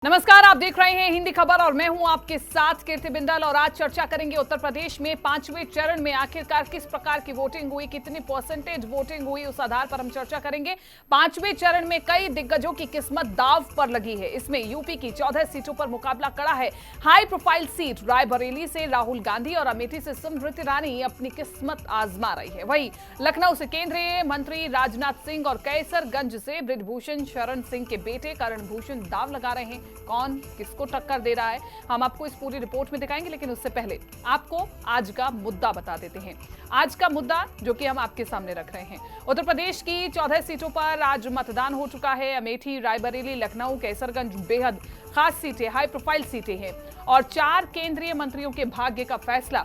नमस्कार, आप देख रहे हैं हिंदी खबर और मैं हूं आपके साथ कीर्ति बिंदल। और आज चर्चा करेंगे उत्तर प्रदेश में 5वें चरण में आखिरकार किस प्रकार की वोटिंग हुई, कितनी परसेंटेज वोटिंग हुई, उस आधार पर हम चर्चा करेंगे। 5वें चरण में कई दिग्गजों की किस्मत दांव पर लगी है। इसमें यूपी की 14 सीटों पर मुकाबला कड़ा है। हाई प्रोफाइल सीट रायबरेली से राहुल गांधी और अमेठी से स्मृति ईरानी अपनी किस्मत आजमा रही है। वहीं लखनऊ से केंद्रीय मंत्री राजनाथ सिंह और कैसरगंज से बृजभूषण शरण सिंह के बेटे करण भूषण दांव लगा रहे हैं। कौन किसको टक्कर दे रहा है, हम आपको इस पूरी रिपोर्ट में दिखाएंगे, लेकिन उससे पहले आपको आज का मुद्दा बता देते हैं। आज का मुद्दा जो कि हम आपके सामने रख रहे हैं, उत्तर प्रदेश की 14 सीटों पर आज मतदान हो चुका है। अमेठी, रायबरेली, लखनऊ, कैसरगंज बेहद खास सीटें, हाई प्रोफाइल सीटें हैं और 4 केंद्रीय मंत्रियों के भाग्य का फैसला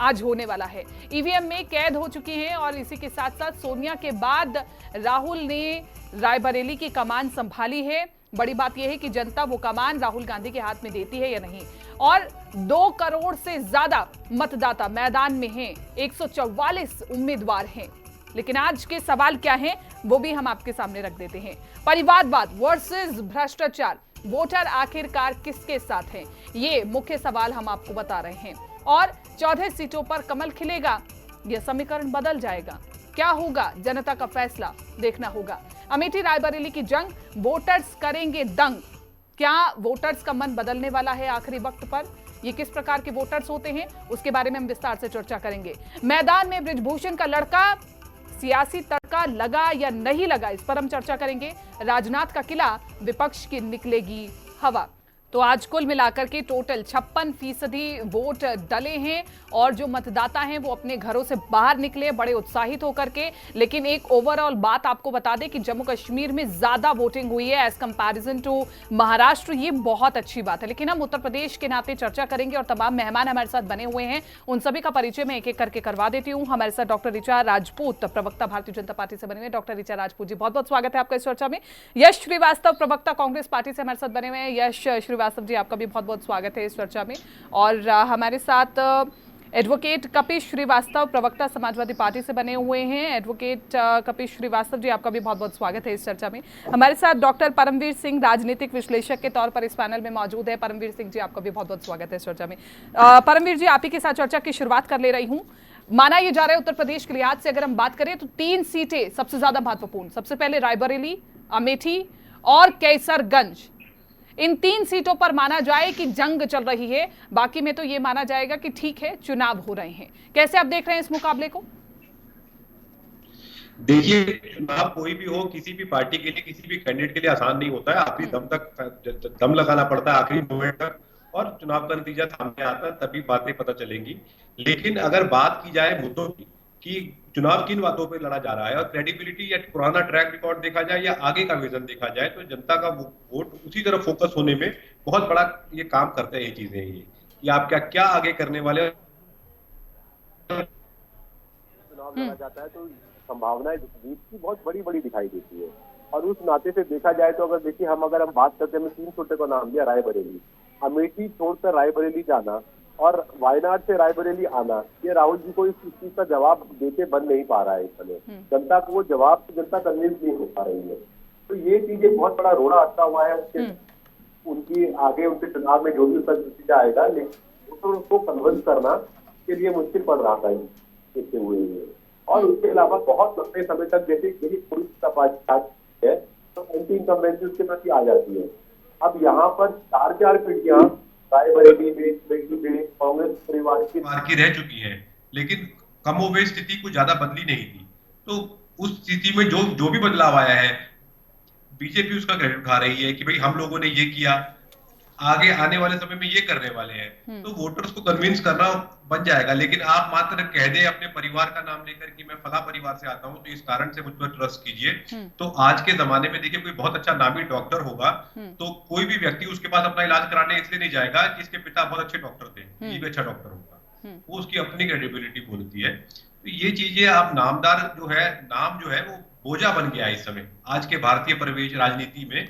आज होने वाला है। ईवीएम में कैद हो चुकी हैं और इसी के साथ साथ सोनिया के बाद राहुल ने रायबरेली की कमान संभाली है। बड़ी बात यह है कि जनता वो कमान राहुल गांधी के हाथ में देती है या नहीं। और 2 करोड़ से ज्यादा मतदाता मैदान में हैं, 144 उम्मीदवार हैं। लेकिन आज के सवाल क्या हैं वो भी हम आपके सामने रख देते हैं। परिवारवाद वर्सेस भ्रष्टाचार, वोटर आखिरकार किसके साथ हैं, ये मुख्य सवाल हम आपको बता रहे हैं। और 14 सीटों पर कमल खिलेगा या समीकरण बदल जाएगा, क्या होगा, जनता का फैसला देखना होगा। अमेठी रायबरेली की जंग, वोटर्स करेंगे दंग। क्या वोटर्स का मन बदलने वाला है आखिरी वक्त पर? ये किस प्रकार के वोटर्स होते हैं उसके बारे में हम विस्तार से चर्चा करेंगे। मैदान में बृजभूषण का लड़का, सियासी तड़का लगा या नहीं लगा, इस पर हम चर्चा करेंगे। राजनाथ का किला, विपक्ष की निकलेगी हवा। तो आज कुल मिलाकर के टोटल 56% वोट डले हैं और जो मतदाता हैं वो अपने घरों से बाहर निकले बड़े उत्साहित होकर के। लेकिन एक ओवरऑल बात आपको बता दें कि जम्मू कश्मीर में ज्यादा वोटिंग हुई है एज कंपैरिजन टू महाराष्ट्र, ये बहुत अच्छी बात है। लेकिन हम उत्तर प्रदेश के नाते चर्चा करेंगे और तमाम मेहमान हमारे साथ बने हुए हैं, उन सभी का परिचय मैं एक एक करके करवा देती हूँ। हमारे साथ डॉक्टर ऋचा राजपूत, प्रवक्ता भारतीय जनता पार्टी से बने हुए। डॉक्टर ऋचा राजपूत जी, बहुत बहुत स्वागत है आपका इस चर्चा में। यश श्रीवास्तव, प्रवक्ता कांग्रेस पार्टी से हमारे साथ बने हुए हैं। यश श्रीवास्तव जी, आपका भी बहुत बहुत स्वागत है इस चर्चा में। और हमारे साथ एडवोकेट कपिश श्रीवास्तव, प्रवक्ता समाजवादी पार्टी से बने हुए हैं। एडवोकेट कपिश श्रीवास्तव जी, आपका भी बहुत बहुत स्वागत है इस चर्चा में। हमारे साथ डॉक्टर परमवीर सिंह, राजनीतिक विश्लेषक के तौर पर इस पैनल में मौजूद है। परमवीर सिंह जी, आपका भी बहुत बहुत स्वागत है इस चर्चा में। परमवीर जी, आप ही के साथ चर्चा की शुरुआत कर ले रही हूँ। माना यह जा रहा है उत्तर प्रदेश के लिहाज से अगर हम बात करें तो 3 सीटें सबसे ज्यादा महत्वपूर्ण, सबसे पहले रायबरेली, अमेठी और कैसरगंज। इन 3 सीटों पर माना जाए कि जंग चल रही है, बाकी में तो ये माना जाएगा कि ठीक है चुनाव हो रहे हैं। कैसे आप देख रहे हैं इस मुकाबले को? देखिए, चुनाव कोई भी हो, किसी भी पार्टी के लिए, किसी भी कैंडिडेट के लिए आसान नहीं होता है। आखिरी दम तक दम लगाना पड़ता है, आखिरी मोमेंट तक, और चुनाव का नतीजा सामने आता है तभी बातें पता चलेंगी। लेकिन अगर बात की जाए मुद्दों की कि चुनाव किन बातों पे लड़ा जा रहा है और क्रेडिबिलिटी या पुराना ट्रैक रिकॉर्ड देखा जाए या आगे का विजन देखा जाए, तो जनता का वोट उसी तरफ फोकस होने में बहुत बड़ा ये काम करते हैं। ये चीजें ये आप क्या क्या आगे करने वाले चुनाव लड़ा जाता है तो संभावनाएं जीत की बहुत बड़ी बड़ी दिखाई देती है। और उस नाते से देखा जाए तो अगर हम बात करते हैं, 3 छोटे का नाम लिया, रायबरेली, अमेठी छोड़कर रायबरेली जाना और वायनाड से रायबरेली आना, ये राहुल जी को इस चीज का जवाब देते बन नहीं पा रहा है। इस समय जनता को वो जवाब जनता कन्विंस नहीं हो पा रही है। तो ये चीजें बहुत बड़ा रोड़ा अटका हुआ है उनकी आगे, उनके चुनाव में जो भी उसका नतीजा आएगा, लेकिन तो उसको कन्विंस करना के लिए मुश्किल पड़ रहा था देखते हुए। और उसके अलावा बहुत लंबे समय तक जैसे यही पार्टी है तो एंटी इनकम्बेंसी उसके प्रति आ जाती है। अब यहाँ पर 4 पीढ़ियां रायबरेली में कांग्रेस परिवार की रह चुकी है, लेकिन कमोबेश स्थिति कुछ ज्यादा बदली नहीं थी। तो उस स्थिति में जो भी बदलाव आया है, बीजेपी उसका क्रेडिट उठा रही है कि भाई हम लोगों ने ये किया, आगे आने वाले समय में ये करने वाले हैं। तो वोटर्स को कन्विंस करना बन जाएगा। लेकिन आप मात्र कह दे अपने परिवार का नाम लेकर कि मैं फला परिवार से आता हूं, तो इस कारण से मुझ पर ट्रस्ट कीजिए। तो आज के जमाने में देखिए, कोई बहुत अच्छा नामी डॉक्टर होगा तो कोई भी व्यक्ति उसके पास अपना इलाज कराने इसलिए नहीं जाएगा कि इसके पिता बहुत अच्छे डॉक्टर थे, ये भी अच्छा डॉक्टर होगा, वो उसकी अपनी क्रेडिबिलिटी बोलती है। तो ये चीजें, आप नामदार नाम जो है वो बोझा बन गया है इस समय। आज के भारतीय परिवेश राजनीति में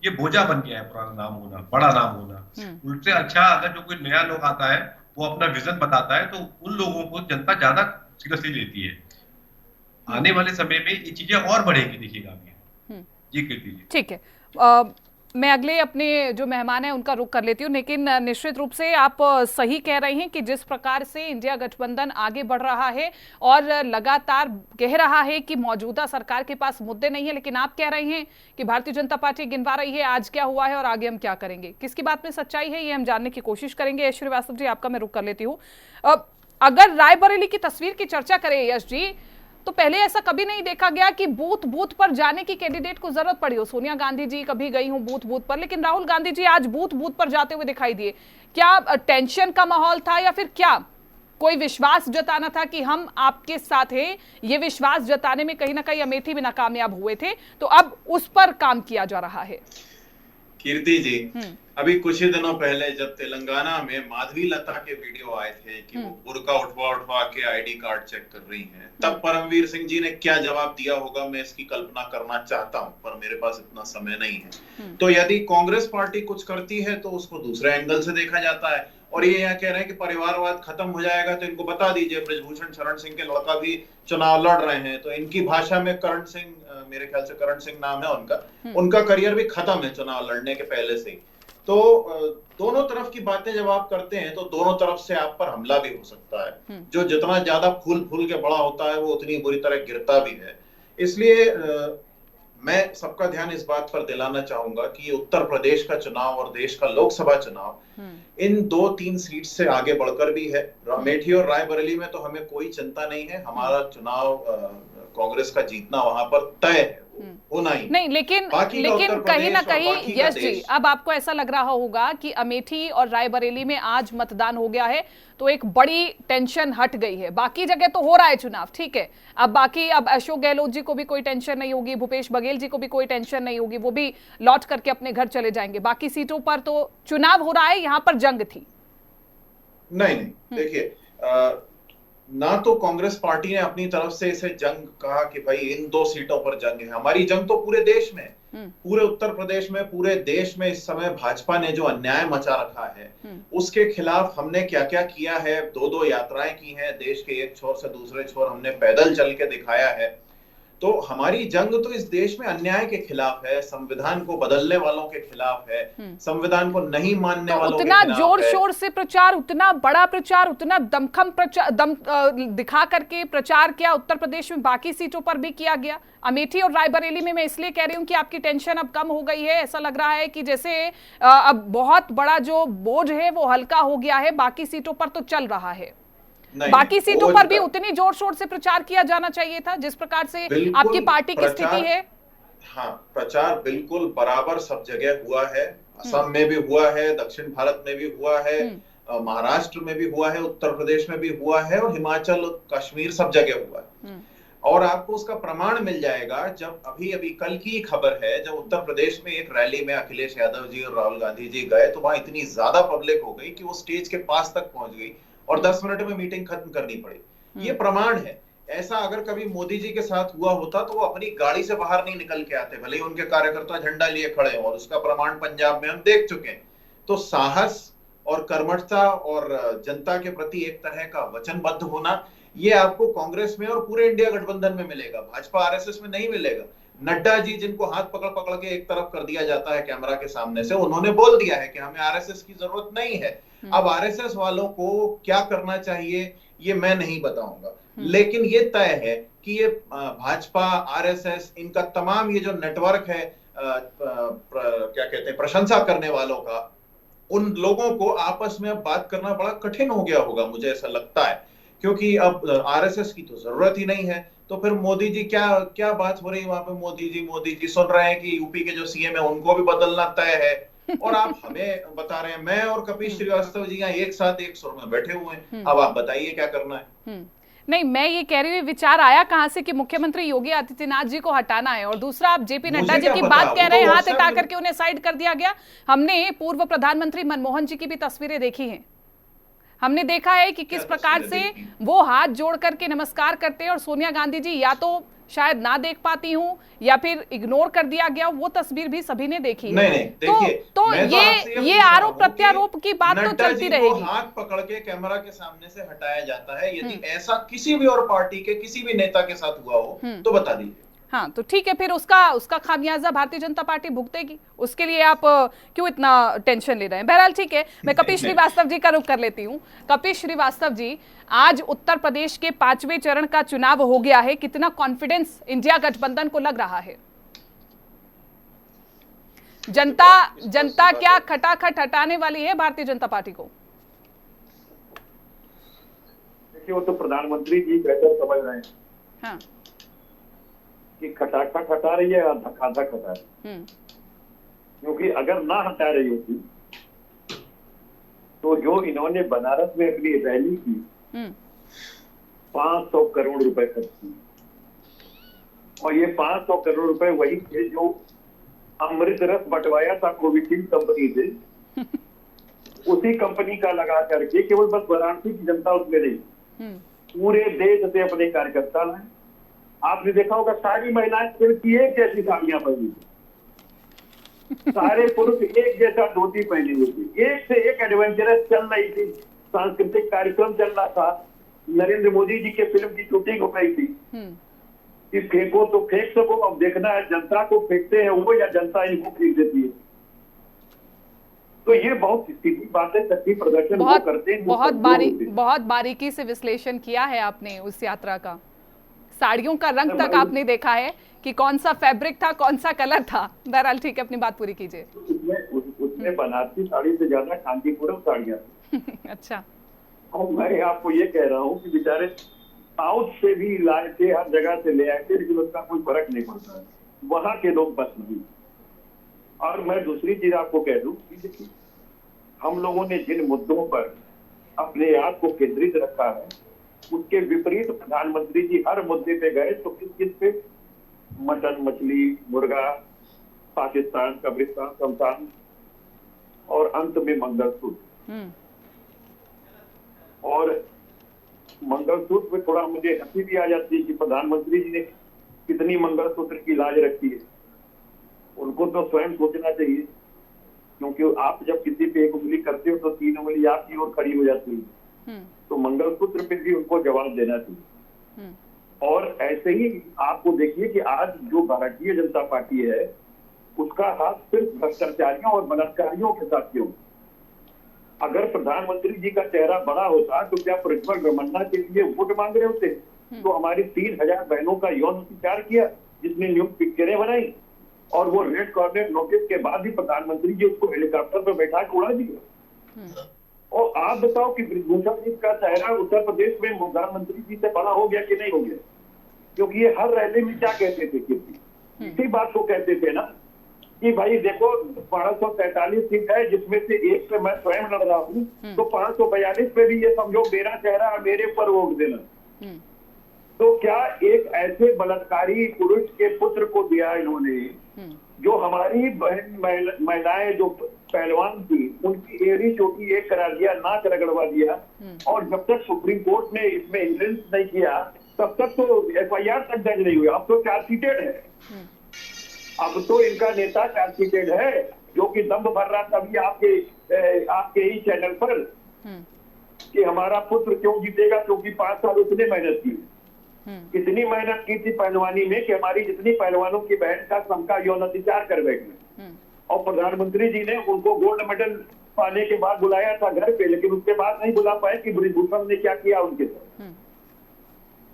ये बोझा बन गया है, पुराना नाम होना, बड़ा नाम होना। उनसे अच्छा अगर जो कोई नया लोग आता है वो अपना विजन बताता है तो उन लोगों को जनता ज्यादा सीरियसली लेती है। आने वाले समय में ये चीजें और बढ़ेंगी, देखिएगा। ये कीर्ति जी, ठीक है। मैं अगले अपने जो मेहमान हैं उनका रुख कर लेती हूँ, लेकिन निश्चित रूप से आप सही कह रहे हैं कि जिस प्रकार से इंडिया गठबंधन आगे बढ़ रहा है और लगातार कह रहा है कि मौजूदा सरकार के पास मुद्दे नहीं है, लेकिन आप कह रहे हैं कि भारतीय जनता पार्टी गिनवा रही है आज क्या हुआ है और आगे हम क्या करेंगे। किसकी बात में सच्चाई है ये हम जानने की कोशिश करेंगे। यश श्रीवास्तव जी, आपका मैं रुख कर लेती हूँ। अगर रायबरेली की तस्वीर की चर्चा करें यश जी, तो पहले ऐसा कभी नहीं देखा गया कि बूथ बूथ पर जाने की कैंडिडेट को जरूरत पड़ी हो। सोनिया गांधी जी कभी गई हूं बूथ बूथ पर, लेकिन राहुल गांधी जी आज बूथ बूथ पर जाते हुए दिखाई दिए। क्या टेंशन का माहौल था या फिर क्या कोई विश्वास जताना था कि हम आपके साथ हैं? ये विश्वास जताने में कहीं ना कहीं अमेठी भी नाकामयाब हुए थे, तो अब उस पर काम किया जा रहा है। कीर्ति जी, अभी कुछ ही दिनों पहले जब तेलंगाना में माधवी लता के वीडियो आए थे कि वो बुर्का उठवा के आईडी कार्ड चेक कर रही हैं, तब परमवीर सिंह जी ने क्या जवाब दिया होगा मैं इसकी कल्पना करना चाहता हूं, पर मेरे पास इतना समय नहीं है। तो यदि कांग्रेस पार्टी कुछ करती है तो उसको दूसरे एंगल से देखा जाता है, और ये यहाँ कह रहे हैं कि परिवारवाद खत्म हो जाएगा तो इनको बता दीजिए ब्रजभूषण शरण सिंह के लड़का भी चुनाव लड़ रहे हैं, तो इनकी भाषा में करण सिंह, मेरे ख्याल से करण सिंह नाम है उनका करियर भी खत्म है चुनाव लड़ने के पहले से ही। तो दोनों तरफ की बातें जब आप करते हैं तो दोनों तरफ से आप पर हमला भी हो सकता है। जो जितना ज्यादा फूल के बड़ा होता है वो उतनी बुरी तरह गिरता भी है। इसलिए मैं सबका ध्यान इस बात पर दिलाना चाहूंगा कि उत्तर प्रदेश का चुनाव और देश का लोकसभा चुनाव इन 2-3 सीट से आगे बढ़कर भी है। अमेठी और रायबरेली में तो हमें कोई चिंता नहीं है, हमारा चुनाव कांग्रेस का जीतना वहां पर तय है, होना ही नहीं। लेकिन कहीं ना कहीं यश जी, अब आपको ऐसा लग रहा होगा कि अमेठी और रायबरेली में आज मतदान हो गया है तो एक बड़ी टेंशन हट गई है। बाकी जगह तो हो रहा है चुनाव, ठीक है, अब अशोक गहलोत जी को भी कोई टेंशन नहीं होगी, भूपेश बघेल जी को भी कोई टेंशन नहीं होगी, वो भी लौट करके अपने घर चले जाएंगे। बाकी सीटों पर तो चुनाव हो रहा है, यहाँ पर जंग थी। नहीं, देखिए, ना तो कांग्रेस पार्टी ने अपनी तरफ से इसे जंग कहा कि भाई इन 2 सीटों पर जंग है। हमारी जंग तो पूरे देश में, पूरे उत्तर प्रदेश में, पूरे देश में इस समय भाजपा ने जो अन्याय मचा रखा है उसके खिलाफ हमने क्या क्या किया है। 2 यात्राएं की हैं, देश के एक छोर से दूसरे छोर हमने पैदल चल के दिखाया है। तो हमारी जंग तो इस देश में अन्याय के खिलाफ है, संविधान को बदलने वालों के खिलाफ है, संविधान को नहीं मानने वालों के खिलाफ है। उतना जोर शोर से प्रचार, उतना बड़ा प्रचार, उतना दमखम दिखा करके प्रचार किया उत्तर प्रदेश में बाकी सीटों पर भी किया गया। अमेठी और रायबरेली में मैं इसलिए कह रही हूँ कि आपकी टेंशन अब कम हो गई है। ऐसा लग रहा है कि जैसे अब बहुत बड़ा जो बोझ है वो हल्का हो गया है, बाकी सीटों पर तो चल रहा है। बाकी सीटों पर भी उतनी जोर शोर से प्रचार किया जाना चाहिए था जिस प्रकार से आपकी पार्टी की स्थिति है। हाँ, प्रचार बिल्कुल बराबर सब जगह हुआ है। असम में भी हुआ है, दक्षिण भारत में भी हुआ है, महाराष्ट्र में भी हुआ है, उत्तर प्रदेश में भी हुआ है और हिमाचल कश्मीर सब जगह हुआ है। और आपको उसका प्रमाण मिल जाएगा जब अभी कल की खबर है, जब उत्तर प्रदेश में एक रैली में अखिलेश यादव जी और राहुल गांधी जी गए तो वहां इतनी ज्यादा पब्लिक हो गई कि वो स्टेज के पास तक पहुंच गई और 10 मिनट में मीटिंग खत्म करनी पड़ी। ये प्रमाण है। ऐसा अगर कभी मोदी जी के साथ हुआ होता तो वो अपनी गाड़ी से बाहर नहीं निकल के आते, भले ही उनके कार्यकर्ता झंडा लिए खड़े हों, और उसका प्रमाण पंजाब में हम देख चुके हैं। तो साहस और कर्मठता और जनता के प्रति एक तरह का वचनबद्ध होना, ये आपको कांग्रेस में और पूरे इंडिया गठबंधन में मिलेगा, भाजपा आरएसएस में नहीं मिलेगा। नड्डा जी, जिनको हाथ पकड़ के एक तरफ कर दिया जाता है कैमरा के सामने से, उन्होंने बोल दिया है कि हमें आरएसएस की जरूरत नहीं है। अब आरएसएस वालों को क्या करना चाहिए ये मैं नहीं बताऊंगा, लेकिन ये तय है कि ये भाजपा, आरएसएस, इनका तमाम ये जो नेटवर्क है, क्या कहते हैं, प्रशंसा करने वालों का, उन लोगों को आपस में अब बात करना बड़ा कठिन हो गया होगा, मुझे ऐसा लगता है, क्योंकि अब आरएसएस की तो जरूरत ही नहीं है। तो फिर मोदी जी, क्या बात हो रही है वहां पे? मोदी जी सुन रहे हैं कि यूपी के जो सीएम है उनको भी बदलना तय है, और आप हमें बता रहे हैं। मैं और कपिल श्रीवास्तव जी यहाँ एक साथ एक सुर में बैठे हुए हैं। अब आप बताइए क्या करना है। नहीं, मैं ये कह रही हूँ, विचार आया कहां से कि मुख्यमंत्री योगी आदित्यनाथ जी को हटाना है? और दूसरा, आप जेपी नड्डा जी की बात कह रहे हैं, हाथ हटा करके उन्हें साइड कर दिया गया। हमने पूर्व प्रधानमंत्री मनमोहन जी की भी तस्वीरें देखी हैं, हमने देखा है कि किस प्रकार से वो हाथ जोड़ करके नमस्कार करते हैं, और सोनिया गांधी जी या तो शायद ना देख पाती हूँ या फिर इग्नोर कर दिया गया, वो तस्वीर भी सभी ने देखी है। नहीं, तो ये आरोप प्रत्यारोप की बात तो चलती रहेगी। हाथ पकड़ के कैमरा के सामने से हटाया जाता है। यदि ऐसा किसी भी और पार्टी के किसी भी नेता के साथ हुआ हो तो बता दीजिए। हाँ, तो ठीक है, फिर उसका खामियाजा भारतीय जनता पार्टी भुगतेगी। उसके लिए आप क्यों इतना टेंशन ले रहे हैं? बहरहाल ठीक है, मैं कपिल श्रीवास्तव जी का रुख कर लेती हूँ। कपिल श्रीवास्तव जी, आज उत्तर प्रदेश के 5वें चरण का चुनाव हो गया है, कितना कॉन्फिडेंस इंडिया गठबंधन को लग रहा है? जनता क्या खटाखट हटाने वाली है भारतीय जनता पार्टी को? देखिए, वो तो प्रधानमंत्री जी बेहतर समझ रहे हैं। हाँ, कि खटाखट हटा रही है या धकाधक हटा रही है। क्योंकि अगर ना हटा रही होती तो जो इन्होंने बनारस में अपनी रैली की 500 करोड़ रुपए खर्च किए, और ये 500 करोड़ रुपए वही थे जो अमृत रस बंटवाया था कोविशील्ड कंपनी से, उसी कंपनी का लगा करके केवल बस वाराणसी की जनता उसमें नहीं, पूरे देश से अपने कार्यकर्ता लाए। आपने देखा होगा सारी महिलाएं सिर्फ एक जैसी साड़ियां पहनी थी, सारे पुरुष एक जैसा धोती पहनी हुई थी, एक से एक एडवेंचरस चल रही थी, सांस्कृतिक कार्यक्रम चल रहा था, नरेंद्र मोदी जी के फिल्म की शूटिंग हो रही थी कि फेंको तो फेंक सको, अब देखना है जनता को फेंकते हैं वो या जनता इनको फेंक देती है। तो ये बहुत सीधी बात है, शक्ति प्रदर्शन वो करते हैं। बहुत बारीकी से विश्लेषण किया है आपने उस यात्रा का। साड़ियों का रंग तक आपने देखा है कि कौन सा फैब्रिक था, कौन सा कलर था। बहरहाल ठीक है, अपनी बात पूरी कीजिए। उसमें बनारसी साड़ी से ज्यादा कांचीपुरम साड़ियां अच्छा। और मैं आपको ये कह रहा हूँ कि बेचारे साउथ से भी लाए थे, हर जगह से ले आए थे, लेकिन उसका कोई फर्क नहीं पड़ता है, वहां के लोग बस नहीं। और मैं दूसरी चीज आपको कह दूं कि देखिए, हम लोगों ने जिन मुद्दों पर अपने आप को केंद्रित रखा है उसके विपरीत प्रधानमंत्री जी हर मुद्दे पे गए। तो किस पे? मटन, मछली, मुर्गा, पाकिस्तान, कब्रिस्तान, शमशान और अंत में मंगलसूत्र। और मंगलसूत्र में थोड़ा मुझे हंसी भी आ जाती है कि प्रधानमंत्री जी ने कितनी मंगलसूत्र की लाज रखी है। उनको तो स्वयं सोचना चाहिए, क्योंकि आप जब किसी पे एक उंगली करते हो तो 3 उंगली आपकी ओर खड़ी हो जाती है। तो मंगलसूत्र पे भी उनको जवाब देना चाहिए। और ऐसे ही आपको देखिए कि आज जो भारतीय जनता पार्टी है उसका हाथ सिर्फ भ्रष्टाचारियों और बलात्कारियों के साथ क्यों? अगर प्रधानमंत्री जी का चेहरा बड़ा होता तो क्या प्रज्वल रमन्ना के लिए वोट मांग रहे होते? तो हमारी 3000 बहनों का यौन उत्पीड़न किया, जिसने नियुक्त पिक्चरें बनाई, और वो रेड कॉर्नर नोटिस के बाद भी प्रधानमंत्री जी उसको हेलीकॉप्टर पर बैठा के उड़ा दिया। और आप बताओ कि ब्रिजभूषण जी का चेहरा उत्तर प्रदेश में प्रधानमंत्री जी से बड़ा हो गया कि नहीं हो गया? क्योंकि ये हर रैली में क्या कहते थे, इसी बात को कहते थे ना कि भाई देखो 543 सीट है, जिसमें से एक पे मैं स्वयं लड़ रहा हूँ, तो 542 पे भी ये समझो मेरा चेहरा मेरे पर वोट देना। तो क्या एक ऐसे बलात्कारी पुरुष के पुत्र को दिया इन्होंने, जो हमारी बहन महिलाएं जो पहलवान थी उनकी एड़ी चोटी एक करा दिया, नाक रगड़वा दिया, और जब तक सुप्रीम कोर्ट ने इसमें इंजरेंस नहीं किया तब तक तो FIR तक दर्ज नहीं हुई। अब तो चार्जशीटेड है, अब तो इनका नेता चार्जशीटेड है, जो कि दम भर रहा था अभी आपके ही चैनल पर कि हमारा पुत्र क्यों जीतेगा, क्योंकि 5 साल उसने मेहनत की। इतनी मेहनत की थी पहलवानी में कि हमारी जितनी पहलवानों की बहन का सबका यौन अत्याचार कर बैठे, और प्रधानमंत्री जी ने उनको गोल्ड मेडल पाने के बाद बुलाया था घर पे, लेकिन उसके बाद नहीं बुला पाए कि ब्रिजभूषण ने क्या किया उनके साथ।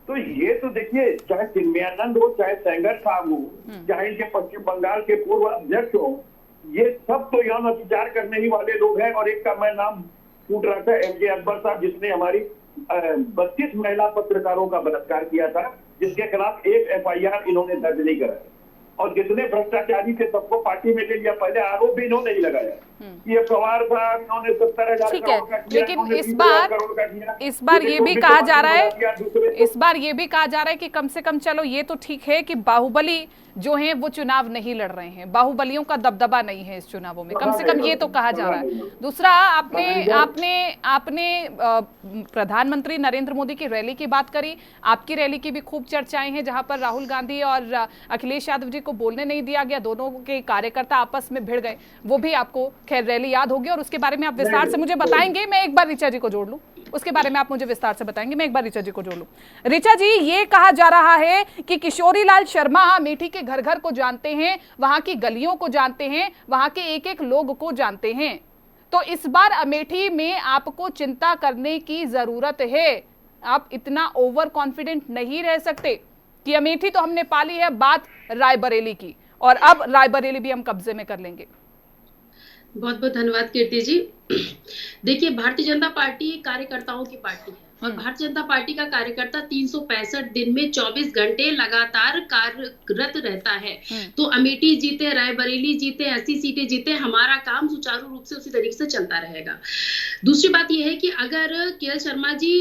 तो ये तो देखिए, चाहे चिन्मयानंद हो, चाहे सेंगर साहब हो, चाहे इनके पश्चिम बंगाल के पूर्व अध्यक्ष हो, ये सब तो यौन अत्याचार करने ही वाले लोग हैं। और एक का मैं नाम छूट रहा था, MJ अकबर साहब, जिसने हमारी 32 महिला पत्रकारों का बलात्कार किया था, जिसके खिलाफ एक FIR इन्होंने दर्ज नहीं कराया। और जितने भ्रष्टाचारी थे सबको पार्टी में ले लिया। पहले आरोप भी इन्होंने नहीं लगाया, ये पवार साहब इन्होंने 70,000 ठीक है, लेकिन इस बार ये भी कहा जा रहा है, इस बार ये भी कहा जा रहा है कि कम से कम चलो ये तो ठीक है कि बाहुबली जो हैं वो चुनाव नहीं लड़ रहे हैं, बाहुबलियों का दबदबा नहीं है इस चुनावों में, कम से कम ये तो कहा जा रहा है। दूसरा, आपने प्रधानमंत्री नरेंद्र मोदी की रैली की बात करी, आपकी रैली की भी खूब चर्चाएं हैं, जहां पर राहुल गांधी और अखिलेश यादव जी को बोलने नहीं दिया गया, दोनों के कार्यकर्ता आपस में भिड़ गए, वो भी आपको खैर रैली याद होगी और उसके बारे में आप विस्तार से मुझे बताएंगे। मैं एक बार ऋचा जी को जोड़ लूं। उसके बारे में आप मुझे विस्तार से बताएंगे। मैं एक बार ऋचा जी को जोड़ लूं। ऋचा जी, ये कहा जा रहा है कि किशोरीलाल शर्मा अमेठी के घर घर को जानते हैं, वहां की गलियों को जानते हैं, वहां के एक एक लोग को जानते हैं, तो इस बार अमेठी में आपको चिंता करने की जरूरत है। आप इतना ओवर कॉन्फिडेंट नहीं रह सकते कि अमेठी तो हमने पाली है, बात रायबरेली की, और अब रायबरेली भी हम कब्जे में कर लेंगे। बहुत बहुत धन्यवाद कीर्ति जी। देखिए, भारतीय जनता पार्टी कार्यकर्ताओं की पार्टी है और भारतीय जनता पार्टी का कार्यकर्ता 365 दिन में 24 घंटे लगातार कार्यरत रहता है। तो अमेठी जीते, रायबरेली जीते, 80 सीटें जीते, हमारा काम सुचारू रूप से उसी तरीके से चलता रहेगा। दूसरी बात यह है कि अगर केएल शर्मा जी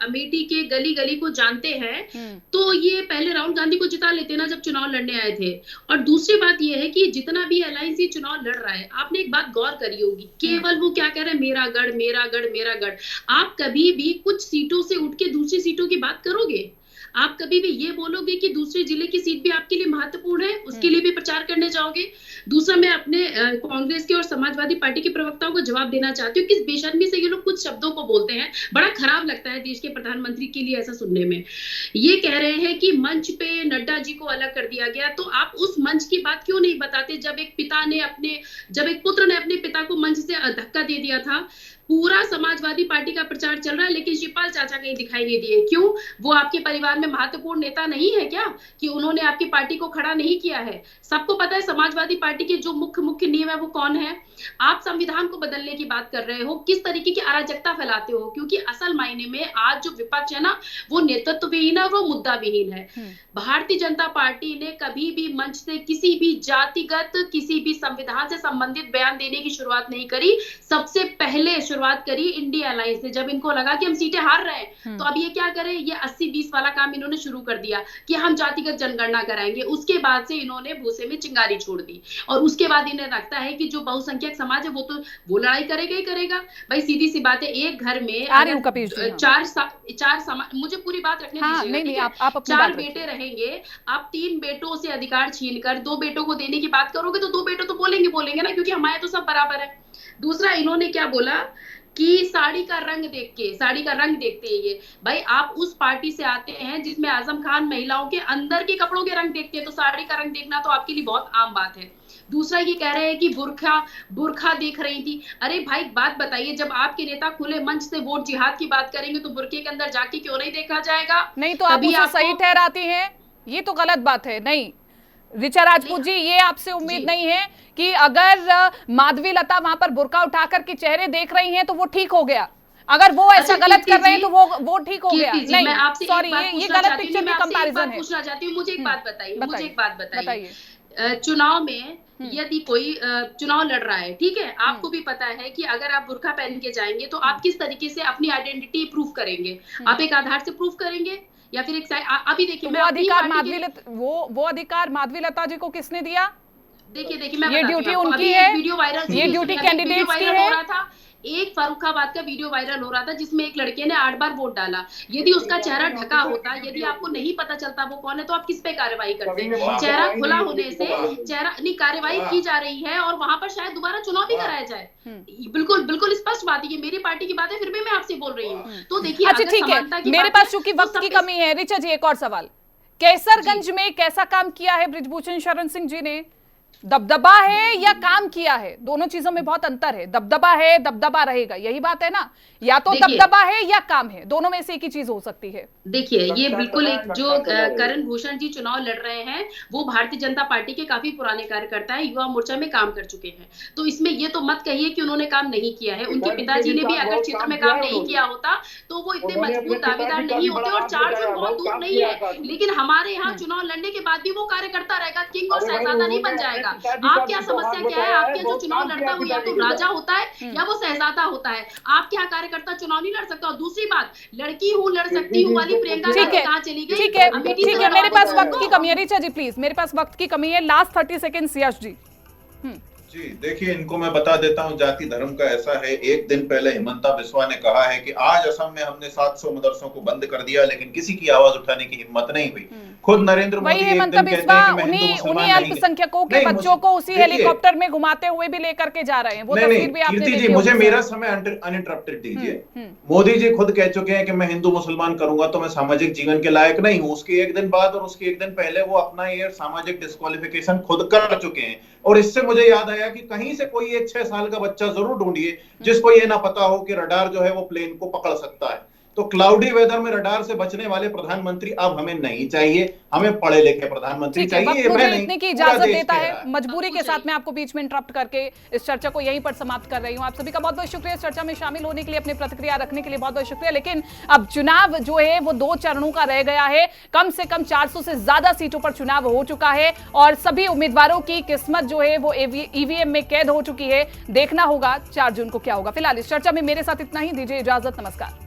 अमेठी के गली गली को जानते हैं तो ये पहले राहुल गांधी को जिता लेते ना जब चुनाव लड़ने आए थे। और दूसरी बात यह है कि जितना भी अलायंस ये चुनाव लड़ रहा है, आपने एक बात गौर करी होगी, केवल वो क्या कह रहे हैं, मेरा गढ़ मेरा गढ़ मेरा गढ़। आप कभी भी कुछ सीटों से उठ के दूसरी सीटों की बात करोगे? आप कभी भी ये बोलोगे कि दूसरे जिले की सीट भी आपके लिए महत्वपूर्ण है, उसके लिए भी प्रचार करने जाओगे? दूसरा, मैं अपने कांग्रेस के और समाजवादी पार्टी के प्रवक्ताओं को जवाब देना चाहती हूँ, किस बेशर्मी से ये लोग कुछ शब्दों को बोलते हैं। बड़ा खराब लगता है देश के प्रधानमंत्री के लिए ऐसा सुनने में। ये कह रहे हैं कि मंच पे नड्डा जी को अलग कर दिया गया, तो आप उस मंच की बात क्यों नहीं बताते जब एक पुत्र ने अपने पिता को मंच से धक्का दे दिया था। पूरा समाजवादी पार्टी का प्रचार चल रहा है, लेकिन शिवपाल चाचा कहीं दिखाई नहीं दिए। क्यों? वो आपके परिवार में महत्वपूर्ण नेता नहीं है क्या कि उन्होंने आपकी पार्टी को खड़ा नहीं किया है? सबको पता है समाजवादी पार्टी के जो मुख्य नींव है वो कौन है। आप संविधान को बदलने की बात कर रहे हो, किस तरीके की अराजकता फैलाते हो, क्योंकि असल मायने में आज जो विपक्ष है ना, वो नेतृत्व विहीन है और वो मुद्दा विहीन है। भारतीय जनता पार्टी ने कभी भी मंच से किसी भी जातिगत, किसी भी संविधान से संबंधित बयान देने की शुरुआत नहीं करी। सबसे पहले शुरुआत करी इंडिया अलायंस ने, जब इनको लगा कि हम सीटें हार रहे हैं तो अब ये क्या करें, ये 80-20 वाला काम इन्होंने शुरू कर दिया कि हम जातिगत जनगणना कराएंगे। उसके बाद से इन्होंने भूसे में चिंगारी छोड़ दी और उसके बाद इन्हें लगता है कि जो बहुसंख्यक समाज है वो लड़ाई करेगा ही करेगा। भाई सीधी सी बात है, एक घर में चार मुझे पूरी बात रखने दीजिएगा। 4 बेटे रहेंगे, आप 3 बेटों से अधिकार छीनकर 2 बेटों को देने की बात करोगे तो 2 बेटों तो बोलेंगे ना, क्योंकि हमारे तो सब बराबर है। दूसरा, इन्होंने क्या बोला कि साड़ी का रंग देखते हैं ये। भाई आप उस पार्टी से आते हैं जिसमें आजम खान महिलाओं के अंदर के कपड़ों के रंग देखते हैं, तो साड़ी का रंग देखना तो आपके लिए बहुत आम बात है। दूसरा, ये कह रहे हैं कि बुरखा देख रही थी। अरे भाई बात बताइए, जब आपके नेता खुले मंच से वोट जिहाद की बात करेंगे तो बुरखे के अंदर जाके क्यों नहीं देखा जाएगा? नहीं तो आप उसे सही ठहराती हैं, ये तो गलत बात है। नहीं ऋचा राजपूत जी, ये आपसे उम्मीद नहीं है कि अगर माधवी लता वहां पर बुर्का उठाकर के चेहरे देख रही हैं तो वो ठीक हो गया। अगर वो ऐसा गलत कर रहे हैं तो वो ठीक हो गया। नहीं, सॉरी, ये गलत पिक्चर में कंपैरिजन है। पूछना चाहती हूँ, मुझे एक बात बताइए। चुनाव में यदि कोई चुनाव लड़ रहा है, ठीक है, आपको भी पता है कि अगर आप बुर्का पहन के जाएंगे तो आप किस तरीके से अपनी आइडेंटिटी प्रूव करेंगे? आप एक आधार से प्रूव करेंगे या फिर एक अभी देखिए, वो अधिकार माधवी लता जी को किसने दिया? देखिए मैं ये ड्यूटी उनकी है, वीडियो वायरल, ये ड्यूटी कैंडिडेट्स की है। एक फर्रुखाबाद का वीडियो वायरल हो रहा था जिसमें एक लड़के ने 8 बार वोट डाला। यदि उसका चेहरा ढका होता, यदि आपको नहीं पता चलता वो कौन है, तो आप किस पे कार्रवाई करते? चेहरा खुला होने से कार्रवाई की जा रही है और वहां पर शायद दोबारा चुनाव भी कराया जाए। बिल्कुल स्पष्ट बात है, मेरी पार्टी की बात है, फिर भी मैं आपसे बोल रही हूँ। तो देखिए, अच्छा ठीक है, मेरे पास चूंकि वक्त की कमी है, ऋचा जी एक और सवाल, कैसरगंज में कैसा काम किया है बृजभूषण शरण सिंह जी ने? दबदबा है या काम किया है? दोनों चीजों में बहुत अंतर है। दबदबा है, दबदबा रहेगा, यही बात है ना? या तो दबदबा है या काम है, दोनों में से एक ही चीज हो सकती है। देखिए, ये बिल्कुल एक जो करण भूषण जी चुनाव लड़ रहे हैं वो भारतीय जनता पार्टी के काफी पुराने कार्यकर्ता है, युवा मोर्चा में काम कर चुके हैं। तो इसमें ये तो मत कहिए कि उन्होंने काम नहीं किया है। उनके पिताजी ने भी अगर क्षेत्र में काम नहीं किया होता तो वो इतने मजबूत दावेदार नहीं होते। और 4 जोन बहुत दूर नहीं है, लेकिन हमारे यहाँ चुनाव लड़ने के बाद भी वो कार्यकर्ता रहेगा, किंग और शहजादा नहीं बन जाएगा। आपकी समस्या क्या है? आपके जो चुनाव लड़ता है वो या तो राजा होता है या वो शहजादा होता है। आपके यहाँ कार्यकर्ता चुनाव नहीं लड़ सकता। और दूसरी बात, लड़की हूँ लड़ सकती हूँ वाली प्रियंका कहाँ चली गई? ठीक है, मेरे पास वक्त की कमी है। ऋचा जी प्लीज, मेरे पास वक्त की कमी है। Last 30 second Yash ji. जी देखिए, इनको मैं बता देता हूं, जाति धर्म का ऐसा है। एक दिन पहले हिमंता बिस्वा ने कहा है कि आज असम में हमने 700 मदरसों को बंद कर दिया, लेकिन किसी की आवाज उठाने की हिम्मत नहीं हुई। खुद नरेंद्र मोदी वही एक हिमंता दिन कहते बिस्वा हैं कि मैं हिंदू उन्हीं मुसलमान नहीं। अल्पसंख्यकों के नहीं, बच्चों को उसी देखिए, हेलीकॉप्टर में घुमाते हुए भी लेकर के जा रहे हैं। वो तस्वीर भी आपने कीर्ति जी, देखी मुझे होगी। मेरा समय अनइंटरप्टेड दीजिए। मोदी जी खुद कह चुके हैं कि मैं हिंदू मुसलमान करूंगा तो मैं सामाजिक जीवन के लायक नहीं हूं। उसके एक दिन बाद और उसके एक दिन पहले वो अपना ये सामाजिक डिस्क्वालिफिकेशन खुद कर चुके हैं। और इससे मुझे याद आया कि कहीं से कोई एक 6 साल का बच्चा जरूर ढूंढिए जिसको ये ना पता हो कि रडार जो है वो प्लेन को पकड़ सकता है। तो क्लाउडी वेदर में रडार से बचने वाले प्रधानमंत्री अब हमें नहीं चाहिए, हमें पढ़े लिखे प्रधानमंत्री ठीक है, चाहिए। वक्त मुझे नहीं, इतने की पूरा इजाजत देश देता कह है। रहा है। मजबूरी के साथ मैं आपको बीच में इंटरप्ट करके इस चर्चा को यहीं पर समाप्त कर रही हूं। आप सभी का बहुत बहुत शुक्रिया इस चर्चा में शामिल होने के लिए, अपनी प्रतिक्रिया रखने के लिए बहुत बहुत शुक्रिया। लेकिन अब चुनाव जो है वो 2 चरणों का रह गया है। कम से कम 400 से ज्यादा सीटों पर चुनाव हो चुका है और सभी उम्मीदवारों की किस्मत जो है वो ईवीएम में कैद हो चुकी है। देखना होगा 4 जून को क्या होगा। फिलहाल इस चर्चा में मेरे साथ इतना ही। दीजिए इजाजत, नमस्कार।